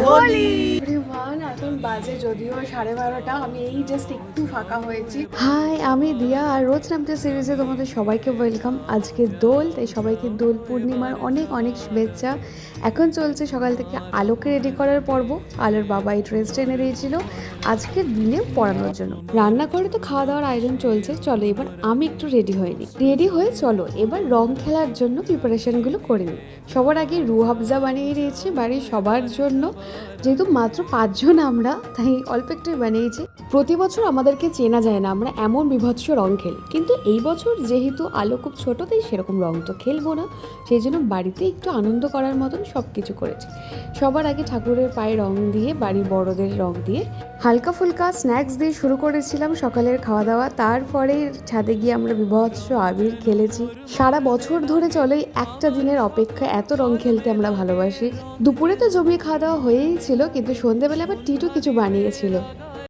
Holi. Everyone, এখন বাজে যদিও 12:30, আমি এই জাস্ট একটু ফাঁকা হয়েছি। হাই, আমি দিয়া, আর রোজ নামতে সিরিজে তোমাদের সবাইকে ওয়েলকাম। আজকে দোল, তাই সবাইকে দোল পূর্ণিমার অনেক অনেক শুভেচ্ছা। এখন চলছে সকাল থেকে আলোকে রেডি করার পর্ব। আলোর বাবা এই ড্রেসটা এনে দিয়েছিল আজকের দিনে পরানোর জন্য। রান্না করে তো খাওয়া দাওয়ার আয়োজন চলছে। চলো এবার আমি একটু রেডি হয়নি, রেডি হয়ে চলো এবার রং খেলার জন্য প্রিপারেশনগুলো করে নিই। সবার আগে রুহ আফজা বানিয়ে নিয়েছি বাড়ির সবার জন্য। যেহেতু মাত্র 5 জন আমরা, তাই অল্প একটুই বানিয়েছি। প্রতি বছর আমাদেরকে চেনা যায় না, আমরা এমন বিভৎস রং খেলি, কিন্তু এই বছর যেহেতু আলো খুব ছোটো, তাই সেরকম রং তো খেলবো না। সেই জন্য বাড়িতে একটু আনন্দ করার মতন সব কিছু করেছি। সবার আগে ঠাকুরের পায়ে রং দিয়ে, বাড়ির বড়দের রং দিয়ে, হালকা ফুলকা স্ন্যাক্স দিয়ে শুরু করেছিলাম সকালের খাওয়া দাওয়া। তারপরে ছাদে গিয়ে আমরা বিভৎস আবির খেলেছি। সারা বছর ধরে চলে একটা দিনের অপেক্ষা, এত রং খেলতে আমরা ভালোবাসি। দুপুরে তো জমিয়ে খাওয়া দাওয়া হয়েই ছিল, কিন্তু সন্ধ্যেবেলা আবার টিটু কিছু বানিয়েছিল।